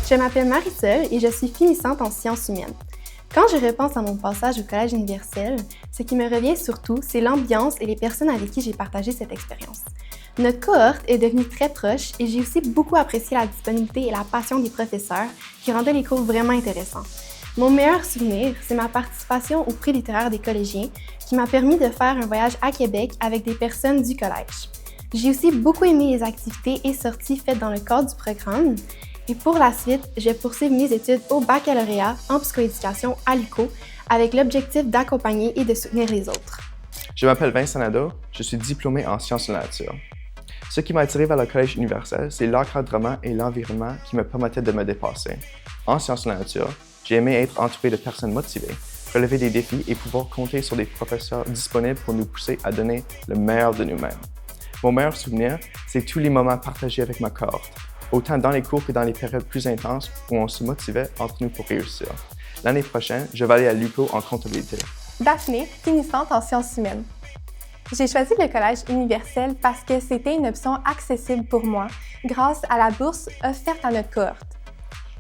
Je m'appelle Marisol et je suis finissante en sciences humaines. Quand je repense à mon passage au Collège universel, ce qui me revient surtout, c'est l'ambiance et les personnes avec qui j'ai partagé cette expérience. Notre cohorte est devenue très proche et j'ai aussi beaucoup apprécié la disponibilité et la passion des professeurs qui rendaient les cours vraiment intéressants. Mon meilleur souvenir, c'est ma participation au prix littéraire des collégiens qui m'a permis de faire un voyage à Québec avec des personnes du collège. J'ai aussi beaucoup aimé les activités et sorties faites dans le cadre du programme. Et pour la suite, je vais poursuivre mes études au baccalauréat en psychoéducation à l'UQO avec l'objectif d'accompagner et de soutenir les autres. Je m'appelle Vincent Nadeau, je suis diplômé en sciences de la nature. Ce qui m'a attiré vers le Collège universel, c'est l'encadrement et l'environnement qui me permettaient de me dépasser. En sciences de la nature, j'ai aimé être entouré de personnes motivées, relever des défis et pouvoir compter sur des professeurs disponibles pour nous pousser à donner le meilleur de nous-mêmes. Mon meilleur souvenir, c'est tous les moments partagés avec ma cohorte, autant dans les cours que dans les périodes plus intenses où on se motivait entre nous pour réussir. L'année prochaine, je vais aller à l'UQO en comptabilité. Daphné, finissante en sciences humaines. J'ai choisi le Collège universel parce que c'était une option accessible pour moi grâce à la bourse offerte à notre cohorte.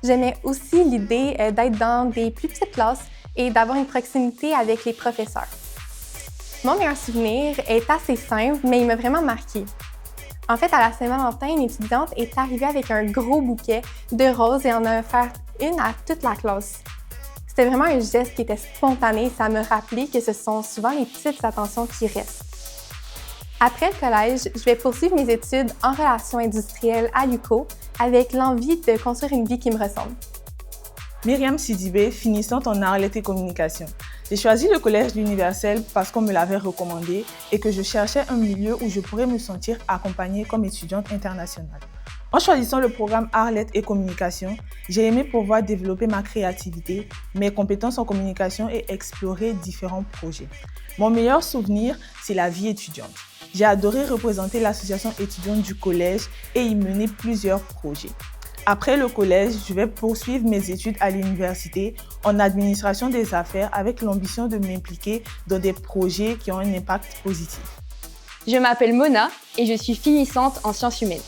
J'aimais aussi l'idée d'être dans des plus petites classes et d'avoir une proximité avec les professeurs. Mon meilleur souvenir est assez simple, mais il m'a vraiment marqué. En fait, à la Saint-Valentin, une étudiante est arrivée avec un gros bouquet de roses et en a offert une à toute la classe. C'était vraiment un geste qui était spontané et ça me rappelait que ce sont souvent les petites attentions qui restent. Après le collège, je vais poursuivre mes études en relations industrielles à l'UQO avec l'envie de construire une vie qui me ressemble. Myriam Sidibé, finissante en arts, lettres et communication. J'ai choisi le Collège universel parce qu'on me l'avait recommandé et que je cherchais un milieu où je pourrais me sentir accompagnée comme étudiante internationale. En choisissant le programme arts, lettres et communication, j'ai aimé pouvoir développer ma créativité, mes compétences en communication et explorer différents projets. Mon meilleur souvenir, c'est la vie étudiante. J'ai adoré représenter l'association étudiante du collège et y mener plusieurs projets. Après le collège, je vais poursuivre mes études à l'université en administration des affaires avec l'ambition de m'impliquer dans des projets qui ont un impact positif. Je m'appelle Mona et je suis finissante en sciences humaines.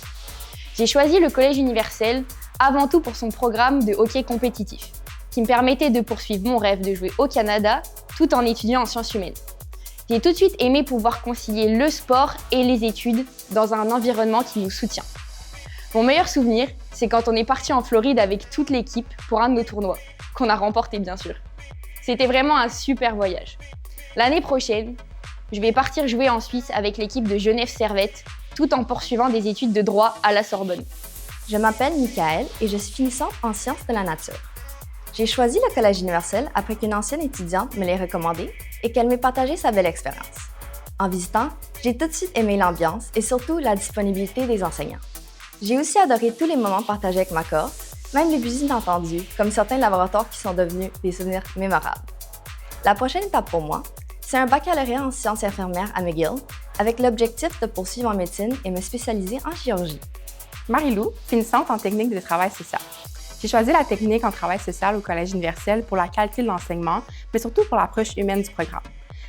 J'ai choisi le Collège universel avant tout pour son programme de hockey compétitif, qui me permettait de poursuivre mon rêve de jouer au Canada tout en étudiant en sciences humaines. J'ai tout de suite aimé pouvoir concilier le sport et les études dans un environnement qui nous soutient. Mon meilleur souvenir, c'est quand on est parti en Floride avec toute l'équipe pour un de nos tournois, qu'on a remporté bien sûr. C'était vraiment un super voyage. L'année prochaine, je vais partir jouer en Suisse avec l'équipe de Genève Servette, tout en poursuivant des études de droit à la Sorbonne. Je m'appelle Michaëlle et je suis finissante en sciences de la nature. J'ai choisi le Collège universel après qu'une ancienne étudiante me l'ait recommandé et qu'elle m'ait partagé sa belle expérience. En visitant, j'ai tout de suite aimé l'ambiance et surtout la disponibilité des enseignants. J'ai aussi adoré tous les moments partagés avec ma cohorte, même les plus inattendus, comme certains laboratoires qui sont devenus des souvenirs mémorables. La prochaine étape pour moi, c'est un baccalauréat en sciences infirmières à McGill, avec l'objectif de poursuivre en médecine et me spécialiser en chirurgie. Marie-Lou, finissante en technique de travail social. J'ai choisi la technique en travail social au Collège universel pour la qualité de l'enseignement, mais surtout pour l'approche humaine du programme.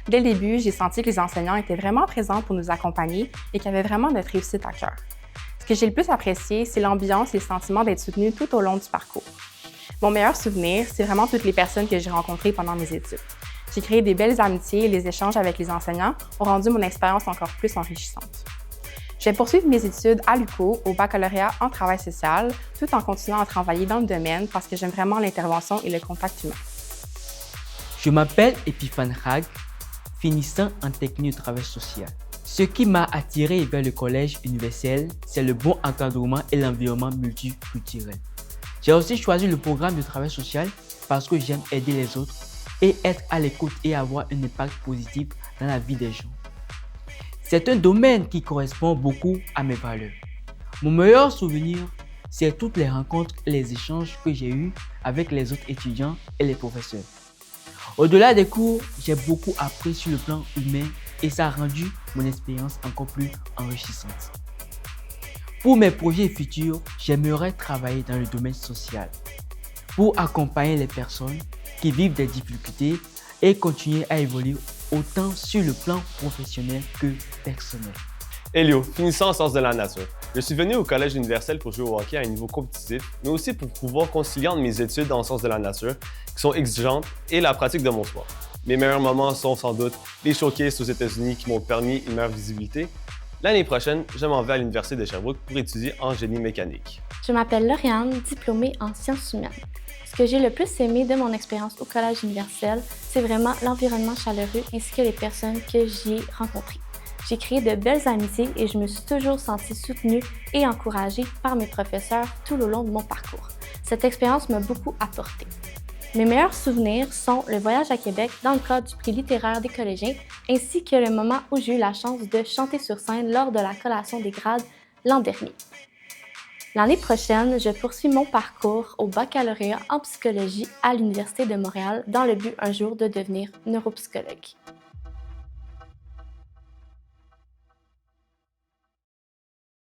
Dès le début, j'ai senti que les enseignants étaient vraiment présents pour nous accompagner et qu'ils avaient vraiment notre réussite à cœur. Ce que j'ai le plus apprécié, c'est l'ambiance et le sentiment d'être soutenu tout au long du parcours. Mon meilleur souvenir, c'est vraiment toutes les personnes que j'ai rencontrées pendant mes études. J'ai créé des belles amitiés et les échanges avec les enseignants ont rendu mon expérience encore plus enrichissante. Je vais poursuivre mes études à l'UQO au baccalauréat en travail social, tout en continuant à travailler dans le domaine parce que j'aime vraiment l'intervention et le contact humain. Je m'appelle Epiphane Rag, finissant en technique de travail social. Ce qui m'a attiré vers le Collège universel, c'est le bon encadrement et l'environnement multiculturel. J'ai aussi choisi le programme de travail social parce que j'aime aider les autres et être à l'écoute et avoir un impact positif dans la vie des gens. C'est un domaine qui correspond beaucoup à mes valeurs. Mon meilleur souvenir, c'est toutes les rencontres et les échanges que j'ai eus avec les autres étudiants et les professeurs. Au-delà des cours, j'ai beaucoup appris sur le plan humain et ça a rendu mon expérience encore plus enrichissante. Pour mes projets futurs, j'aimerais travailler dans le domaine social pour accompagner les personnes qui vivent des difficultés et continuer à évoluer autant sur le plan professionnel que personnel. Elio, finissant en sciences de la nature. Je suis venu au Collège universel pour jouer au hockey à un niveau compétitif, mais aussi pour pouvoir concilier entre mes études en sciences de la nature, qui sont exigeantes, et la pratique de mon sport. Mes meilleurs moments sont sans doute les showcases aux États-Unis qui m'ont permis une meilleure visibilité. L'année prochaine, je m'en vais à l'Université de Sherbrooke pour étudier en génie mécanique. Je m'appelle Lauriane, diplômée en sciences humaines. Ce que j'ai le plus aimé de mon expérience au Collège universel, c'est vraiment l'environnement chaleureux ainsi que les personnes que j'y ai rencontrées. J'ai créé de belles amitiés et je me suis toujours sentie soutenue et encouragée par mes professeurs tout au long de mon parcours. Cette expérience m'a beaucoup apporté. Mes meilleurs souvenirs sont le voyage à Québec dans le cadre du prix littéraire des collégiens, ainsi que le moment où j'ai eu la chance de chanter sur scène lors de la collation des grades l'an dernier. L'année prochaine, je poursuis mon parcours au baccalauréat en psychologie à l'Université de Montréal dans le but un jour de devenir neuropsychologue.